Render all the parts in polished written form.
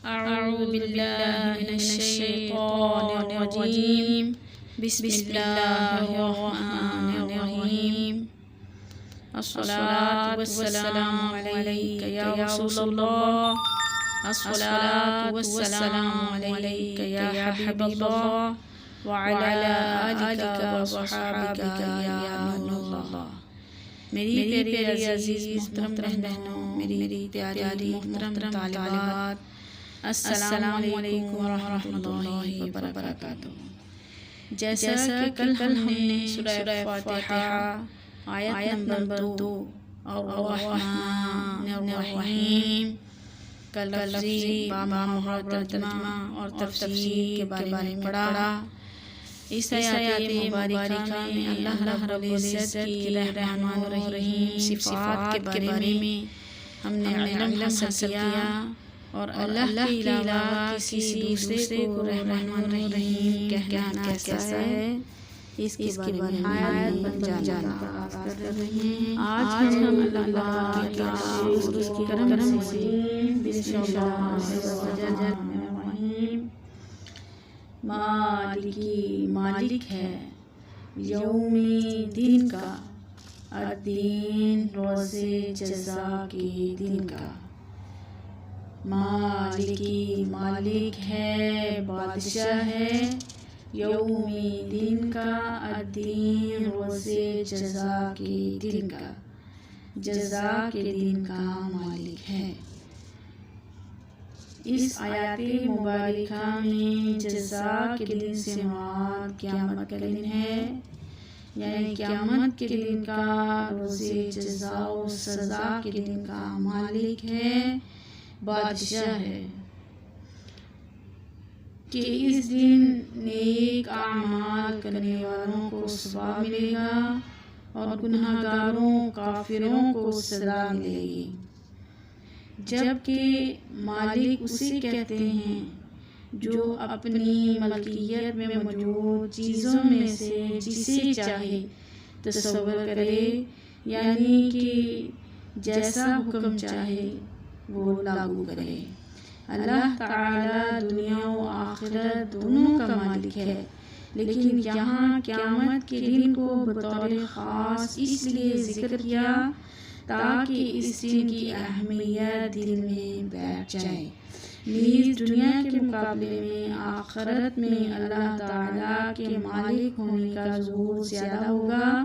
أعوذ بالله من الشيطان الرجيم. بسم الله الرحمن الرحيم. الصلاة والسلام عليك يا رسول الله. الصلاة والسلام عليك يا حبيب الله وعلى آلك وصحابك يا نور الله. میری پیاری عزیز محترم بہنوں، میری پیاری محترم طالبات، السلام علیکم ورحمۃ اللہ وبرکاتہ۔ جیسا کہ کل ہم نے سورہ فاتحہ آیت نمبر 2 الرحمن الرحیم کا لفظی بامہر ترجمہ اور تفسیر کے بارے میں پڑھا۔ اس آیات مبارکہ میں اللہ رب العزت کی رحمان الرحیم صفات کے بارے میں ہم نے علم حاصل کیا، اور اللہ کے علاوہ کسی دوسرے کو رحمان الرحیم کہنا کیسا ہے، اس کے بارے میں آیت جاننا کر رہے ہیں۔ آج ہم اللہ کے اور اس کے کرم سے بسم اللہ الرحمن الرحیم۔ مالکی، مالک ہے، یوم دن کا، الدین روزے جزا کے دن کا۔ مالکی، مالک ہے، بادشاہ ہے، یوم دن کا، الدین روزے جزا کے دن کا، جزا کے دن کا مالک ہے۔ اس آیات مبارکہ میں جزا کے دن سے مراد قیامت کا دن ہے، یعنی قیامت کے دن کا روزے جزا و سزا کے دن کا مالک ہے، بادشاہ ہے، کہ اس دن نیک اعمال کرنے والوں کو ثواب ملے گا اور گناہ گاروں کافروں کو سزا ملے گی۔ جبکہ مالک اسے کہتے ہیں جو اپنی ملکیت میں موجود چیزوں میں سے جسے چاہے تصور کرے، یعنی کہ جیسا حکم چاہے وہ لاگو کرے۔ اللہ تعالی دنیا و آخرت دونوں کا مالک ہے، لیکن یہاں قیامت کے دن کو بطور خاص اس لیے ذکر کیا تاکہ اس دن کی اہمیت دل میں بیٹھ جائے۔ نیز دنیا کے مقابلے میں آخرت میں اللہ تعالیٰ کے مالک ہونے کا ظہور زیادہ ہوگا،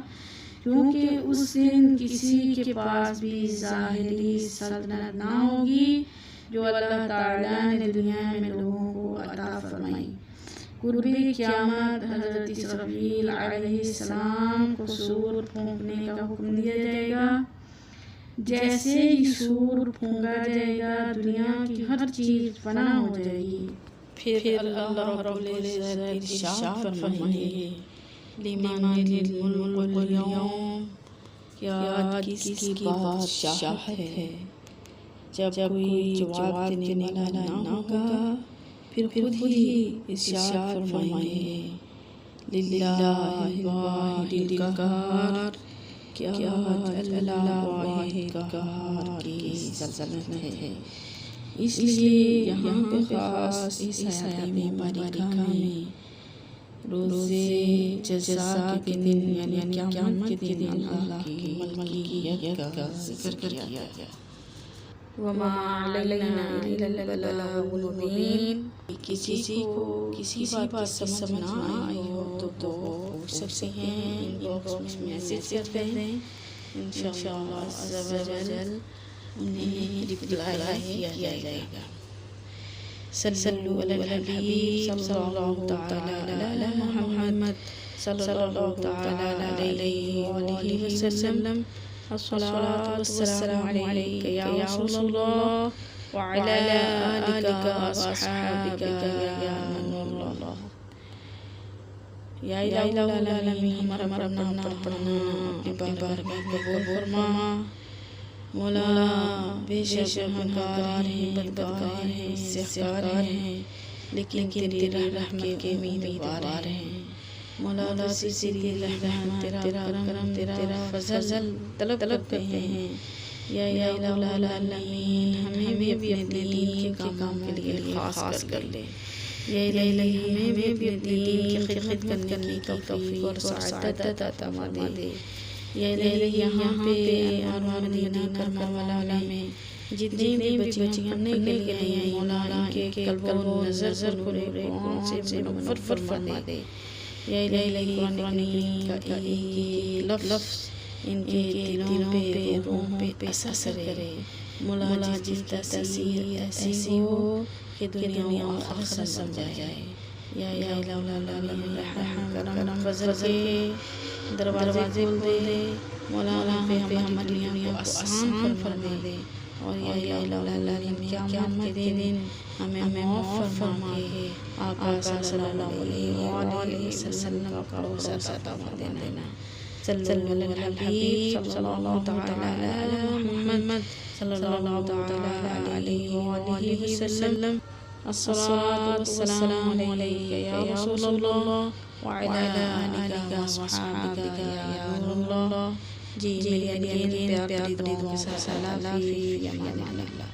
کیونکہ اس دن کسی کے پاس بھی ظاہری سلطنت نہ ہوگی جو اللہ تعالیٰ نے دنیا میں لوگوں کو عطا فرمائی۔ قرب قیامت حضرت اسرافیل علیہ السلام کو سور پھونکنے کا حکم دیا جائے گا۔ جیسے ہی سور پھونکا جائے گا، دنیا کی ہر چیز فنا ہو جائے گی۔ پھر اللہ رب العزت ارشاد فرمائیں گے، لمن الملک اليوم، کیا کس کی بادشاہت ہے؟ جب کوئی جواب دینے والا نہ ہوگا، پھر خود ہی ارشاد فرمائیں گے، للہ الواحد القہار، کیا اللہ واحد قہار کی سلطنت ہے۔ اس لیے یہاں پہ خاص اس آیت مبارکہ میں روزے جزا کے دن یعنی قیامت کے دن اللہ کی ملکیت کا ذکر کیا گیا۔ وما علینا الا البلاغ المبین۔ کسی کو کسی بات سمجھ نہ آئی ہو تو پوچھ سکتے ہیں، ان باکس میں میسج کرتے ہیں، انشاءاللہ عز و جل انہیں ریپلائی کیا جائے گا۔ صلو علی الحبیب صلی اللہ تعالی علی محمد صلی اللہ تعالی علیہ وآلہ وسلم۔ الصلاة والسلام علیک یا رسول اللہ وعلی آلک واصحابک یا نور اللہ۔ یا الہ العالمین، ہمارا نام پڑھنا اپنی بارگاہ میں قبول فرما۔ مولا بے شک ہم گناہگار ہیں، بدکار ہیں، سیاہکار ہیں، لیکن تیری رحمت کے امیدوار ہیں۔ مولا تیری رحمت، تیرا کرم، تیرا فضل طلب کرتے ہیں۔ یا الہ العالمین، ہمیں بھی اپنے دین کے کام کے لیے خاص کر لے۔ یا الہی ہمیں بھی اپنے دین کی خدمت کرنے کی توفیق اور سعادت عطا فرما دے۔ یا الہی یہاں پہ اور مدینہ کربلا میں جتنی بھی بچیاں پڑھنے کے لیے آئی مولا کے قلب و نظر کو نور قرآن سے منور فرما دے۔ یا الہی قرآن کا ایک لفظ ان کے دلوں پہ روحوں پہ اثر کرے۔ مولا جس کی تاثیر ایسی ہو کہ دنیا و آخرت سمجھا جائے۔ یا الہی رحم کرم فضل کے دروازے کھول دے۔ مولا ہمیں ہماری دنیا کو آسان فرما دے۔ اور یا الہی قیامت کے دن ہمیں معاف فرما کے آقا صلی اللہ علیہ وسلم کا بھروسہ عطا فرما دینا۔ صلی اللہ علی الحبیب صلی اللہ تعالی علی محمد صلی اللہ تعالی علیہ وآلہ وسلم۔ الصلاة والسلام علیک یا رسول اللہ وعلی آلک وصحابک یا نور اللہ۔ جی میری پیاری دعاؤں کے ساتھ اللہ فی امان اللہ۔